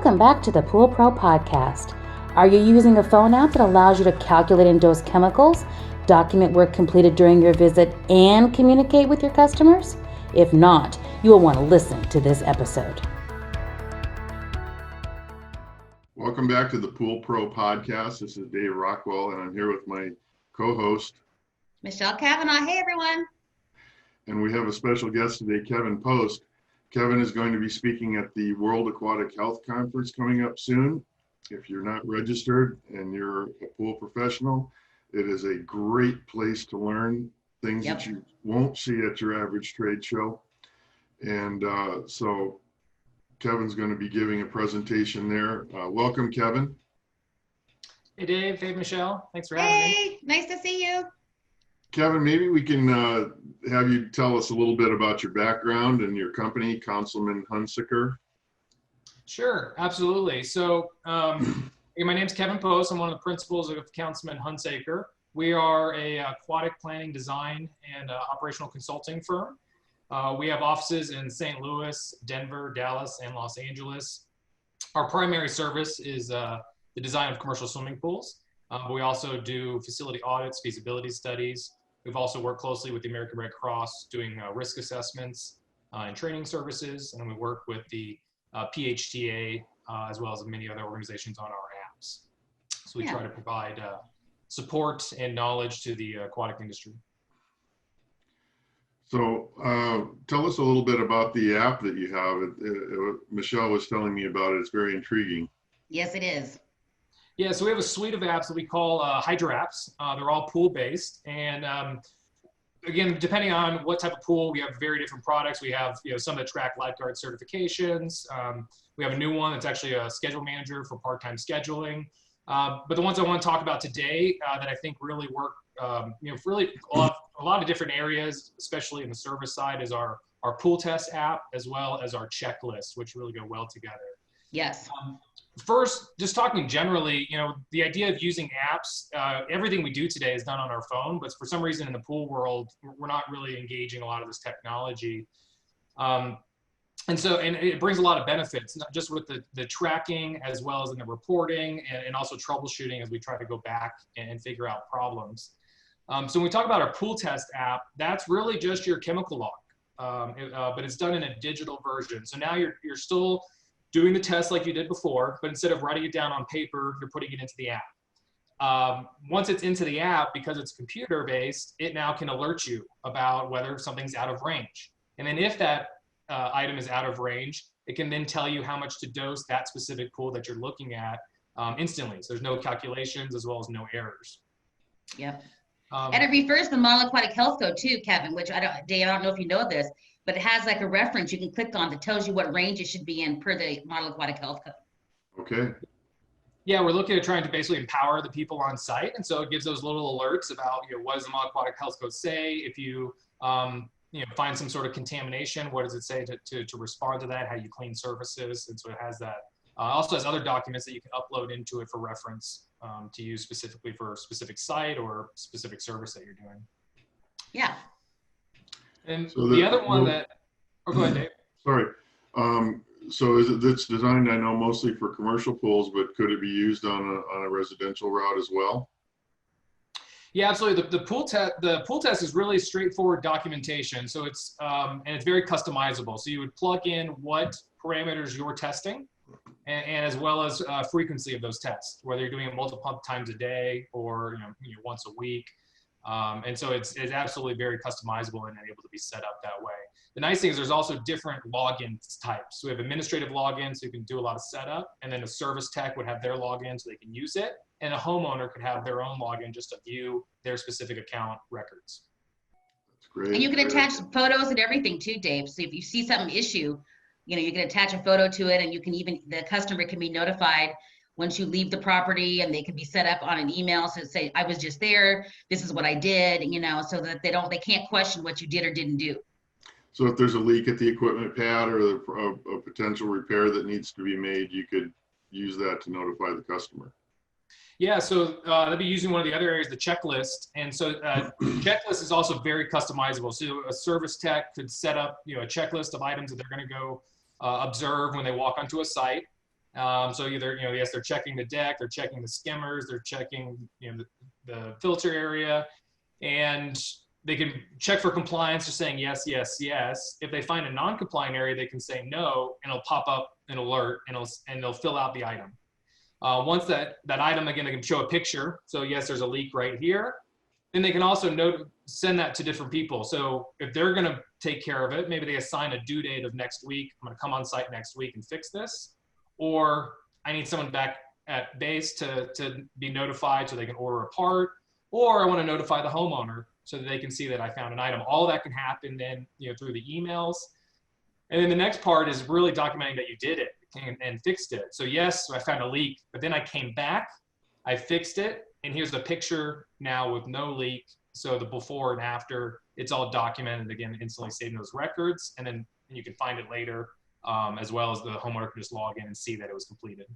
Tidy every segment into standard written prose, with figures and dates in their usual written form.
Welcome back to the Pool Pro Podcast. Are you using a phone app that allows you to calculate and dose chemicals, document work completed during your visit, and communicate with your customers? If not, you will want to listen to this episode. Welcome back to the Pool Pro Podcast. This is Dave Rockwell, and I'm here with my co-host, Michelle Cavanaugh. Hey, everyone. And we have a special guest today, Kevin Post. Kevin is going to be speaking at the World Aquatic Health Conference coming up soon. If you're not registered and you're a pool professional, it is a great place to learn things that you won't see at your average trade show. And so Kevin's going to be giving a presentation there. Welcome, Kevin. Hey, Dave. Hey, Michelle. Thanks for having me. Hey, nice to see you. Kevin, maybe we can have you tell us a little bit about your background and your company, Councilman Hunsaker. Sure, absolutely. So my name's Kevin Post. I'm one of the principals of Councilman Hunsaker. We are a aquatic planning, design, and operational consulting firm. We have offices in St. Louis, Denver, Dallas, and Los Angeles. Our primary service is the design of commercial swimming pools. But we also do facility audits, feasibility studies. We've also worked closely with the American Red Cross doing risk assessments and training services. And then we work with the PHTA as well as many other organizations on our apps. So we try to provide support and knowledge to the aquatic industry. So tell us a little bit about the app that you have. Michelle was telling me about it. It's very intriguing. Yes, it is. Yeah, so we have a suite of apps that we call Hydro apps. They're all pool-based, and again, depending on what type of pool, we have very different products. We have some that track lifeguard certifications. We have a new one that's actually a schedule manager for part-time scheduling. But the ones I want to talk about today that I think really work, really a lot of different areas, especially in the service side, is our pool test app as well as our checklist, which really go well together. Yes. First, just talking generally, the idea of using apps, everything we do today is done on our phone, but for some reason in the pool world, we're not really engaging a lot of this technology. And it brings a lot of benefits, not just with the tracking as well as in the reporting and also troubleshooting as we try to go back and figure out problems. So when we talk about our pool test app, that's really just your chemical log, but it's done in a digital version. So now you're still doing the test like you did before, but instead of writing it down on paper, you're putting it into the app. Once it's into the app, because it's computer-based, it now can alert you about whether something's out of range. And then if that item is out of range, it can then tell you how much to dose that specific pool that you're looking at instantly. So there's no calculations as well as no errors. Yep. And it refers to the Model Aquatic Health Code too, Kevin, which Dave, I don't know if you know this, but it has like a reference you can click on that tells you what range it should be in per the Model Aquatic Health Code. Okay. Yeah, we're looking at trying to basically empower the people on site. And so it gives those little alerts about, what does the Model Aquatic Health Code say? If you, find some sort of contamination, what does it say to respond to that? How you clean surfaces? And so it has that. Also has other documents that you can upload into it for reference to use specifically for a specific site or specific service that you're doing. Yeah. And so the other one that, go ahead, Dave. Sorry. So it's designed, I know, mostly for commercial pools, but could it be used on a residential route as well? Yeah, absolutely. The pool test is really straightforward documentation. So it's and it's very customizable. So you would plug in what parameters you're testing, and as well as frequency of those tests, whether you're doing it multiple times a day or once a week. And so it's absolutely very customizable and able to be set up that way. The nice thing is there's also different login types. So we have administrative login, so you can do a lot of setup, and then a service tech would have their login so they can use it, and a homeowner could have their own login just to view their specific account records. That's great. And you can attach photos and everything too, Dave. So if you see some issue, you can attach a photo to it, and you can the customer can be notified once you leave the property, and they can be set up on an email. So say, I was just there, this is what I did, so that they can't question what you did or didn't do. So if there's a leak at the equipment pad or a potential repair that needs to be made, you could use that to notify the customer. Yeah, so they'll be using one of the other areas, the checklist. And so checklist is also very customizable. So a service tech could set up a checklist of items that they're going to go observe when they walk onto a site. So either, yes, they're checking the deck, they're checking the skimmers, they're checking, the filter area, and they can check for compliance, just saying yes, yes, yes. If they find a non-compliant area, they can say no, and it'll pop up an alert, and they'll fill out the item. Once that item, again, they can show a picture. So yes, there's a leak right here. Then they can also send that to different people. So if they're going to take care of it, maybe they assign a due date of next week. I'm going to come on site next week and fix this. Or I need someone back at base to be notified so they can order a part. Or I want to notify the homeowner so that they can see that I found an item. All that can happen then, through the emails. And then the next part is really documenting that you did it and fixed it. So yes, I found a leak, but then I came back, I fixed it, and here's the picture now with no leak. So the before and after, it's all documented, again, instantly saving those records, and then you can find it later, as well as the homeowner can just log in and see that it was completed.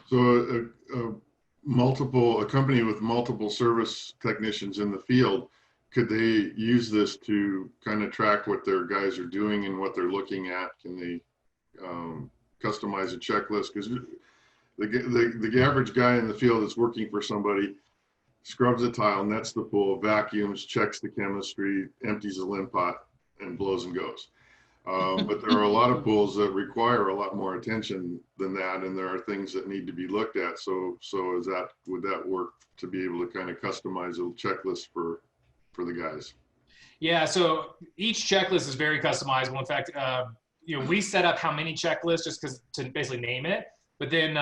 So a company with multiple service technicians in the field, could they use this to kind of track what their guys are doing and what they're looking at? Can they customize a checklist? Because the average guy in the field that's working for somebody scrubs a tile, nets the pool, vacuums, checks the chemistry, empties a limp pot, and blows and goes. But there are a lot of pools that require a lot more attention than that, and there are things that need to be looked at. So would that work to be able to kind of customize a checklist for the guys? Yeah, so each checklist is very customizable. In fact, we set up how many checklists just to basically name it. But then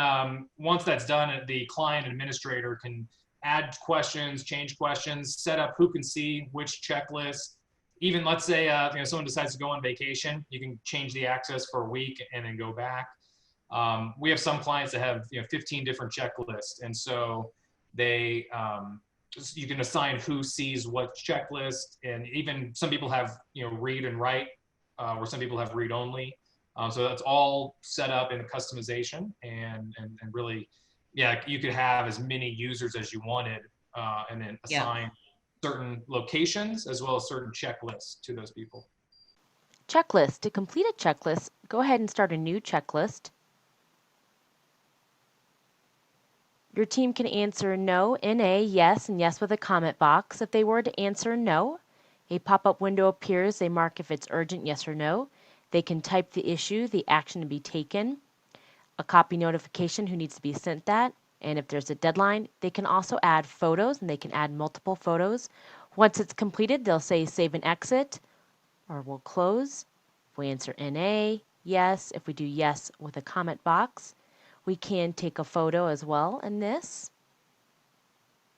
once that's done, the client administrator can add questions, change questions, set up who can see which checklist. Even let's say someone decides to go on vacation, you can change the access for a week and then go back. We have some clients that have 15 different checklists, and so they you can assign who sees what checklist, and even some people have read and write, where some people have read only. So that's all set up in the customization, and really, you could have as many users as you wanted, and then assign certain locations as well as certain checklists to those people. Checklist. To complete a checklist, go ahead and start a new checklist. Your team can answer no, NA, yes, and yes with a comment box. If they were to answer no, a pop-up window appears. They mark if it's urgent, yes or no. They can type the issue, the action to be taken, a copy notification, who needs to be sent that, and if there's a deadline. They can also add photos, and they can add multiple photos. Once it's completed, they'll say save and exit, or we'll close. If we answer NA, yes. If we do yes with a comment box, we can take a photo as well in this.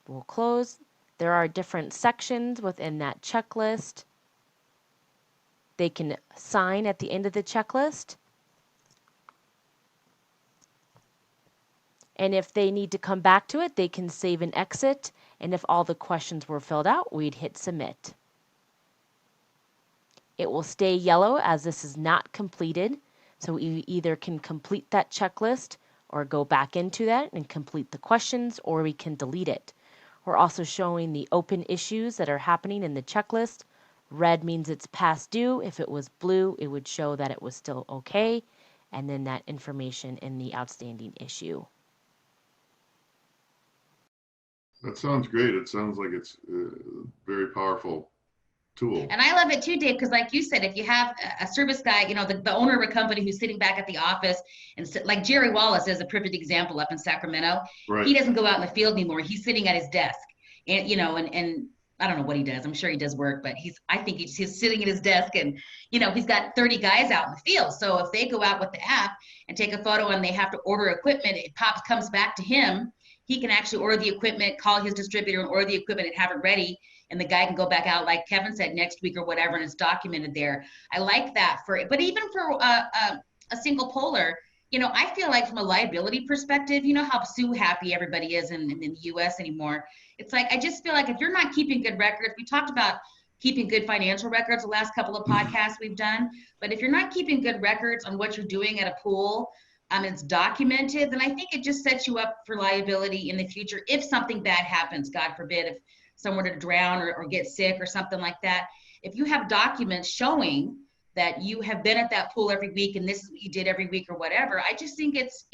We'll close. There are different sections within that checklist. They can sign at the end of the checklist. And if they need to come back to it, they can save and exit. And if all the questions were filled out, we'd hit submit. It will stay yellow as this is not completed. So we either can complete that checklist or go back into that and complete the questions, or we can delete it. We're also showing the open issues that are happening in the checklist. Red means it's past due. If it was blue, it would show that it was still okay, and then that information in the outstanding issue. That sounds great. It sounds like it's a very powerful tool. And I love it too, Dave, because like you said, if you have a service guy, the owner of a company who's sitting back at the office, and like Jerry Wallace is a perfect example up in Sacramento. Right. He doesn't go out in the field anymore. He's sitting at his desk, and and I don't know what he does. I'm sure he does work, but I think he's sitting at his desk, and he's got 30 guys out in the field. So if they go out with the app and take a photo and they have to order equipment, it comes back to him. He can actually order the equipment, call his distributor and order the equipment and have it ready. And the guy can go back out, like Kevin said, next week or whatever, and it's documented there. I like that but even for a single poler, I feel like from a liability perspective, how sue happy everybody is in the US anymore. It's like, I just feel like if you're not keeping good records, we talked about keeping good financial records the last couple of podcasts we've done, but if you're not keeping good records on what you're doing at a pool, it's documented, then I think it just sets you up for liability in the future if something bad happens, God forbid, if someone were to drown or get sick or something like that. If you have documents showing that you have been at that pool every week and this is what you did every week or whatever. I just think it's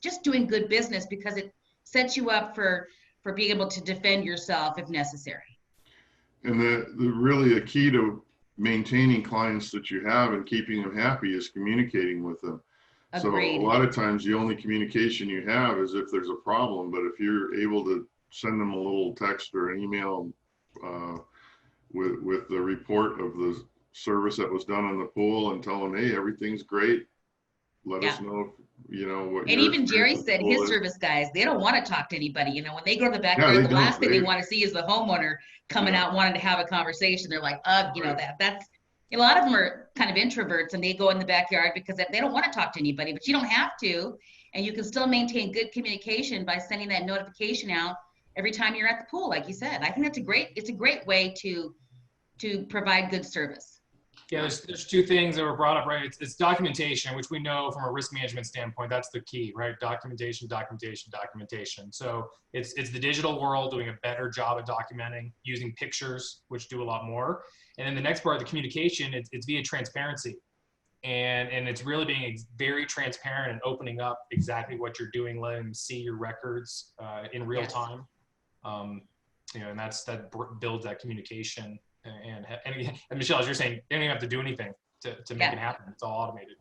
just doing good business because it sets you up for being able to defend yourself if necessary. And the really a key to maintaining clients that you have and keeping them happy is communicating with them. Agreed. So a lot of times the only communication you have is if there's a problem, but if you're able to send them a little text or an email with the report of the service that was done on the pool and tell them, hey, everything's great. Let us know if, you know, what. And even Jerry said his service guys, they don't want to talk to anybody. You know, when they go to the backyard, the last thing they want to see is the homeowner coming out wanting to have a conversation. They're like, you know, that's a lot of them are kind of introverts and they go in the backyard because they don't want to talk to anybody, but you don't have to. And you can still maintain good communication by sending that notification out every time you're at the pool, like you said. I think it's a great way to provide good service. Yeah, there's two things that were brought up, right? It's documentation, which we know from a risk management standpoint, that's the key, right? Documentation. So it's the digital world doing a better job at documenting, using pictures, which do a lot more. And then the next part of the communication, it's via transparency. And it's really being very transparent and opening up exactly what you're doing, letting them see your records in real time. You know, and that builds that communication. And Michelle, as you're saying, they don't even have to do anything to make it happen. It's all automated.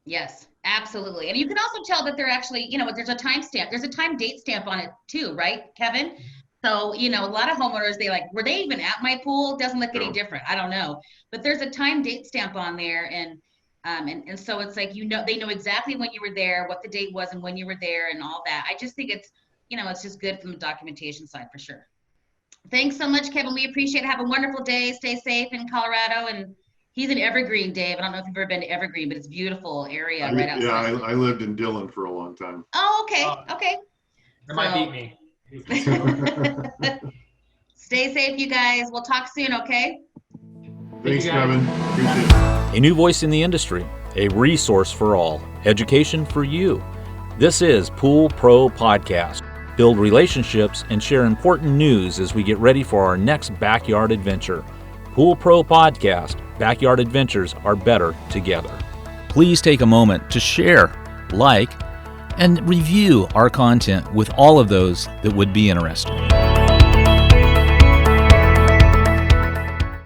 Yes, absolutely. And you can also tell that they're actually, you know, there's a timestamp. There's a time date stamp on it too, right, Kevin? So, you know, a lot of homeowners, they like, were they even at my pool? Doesn't look any different. I don't know. But there's a time date stamp on there. And so it's like, you know, they know exactly when you were there, what the date was and when you were there and all that. I just think it's, you know, it's just good from the documentation side for sure. Thanks so much, Kevin. We appreciate it. Have a wonderful day. Stay safe in Colorado. And he's in Evergreen, Dave. I don't know if you've ever been to Evergreen, but it's a beautiful area right outside. Yeah, I lived in Dillon for a long time. Oh, okay. Okay. That might beat me. Stay safe, you guys. We'll talk soon, okay? Thanks, Kevin. Appreciate it. A new voice in the industry, a resource for all, education for you. This is Pool Pro Podcast. Build relationships and share important news as we get ready for our next backyard adventure. Pool Pro Podcast. Backyard adventures are better together. Please take a moment to share, like, and review our content with all of those that would be interested.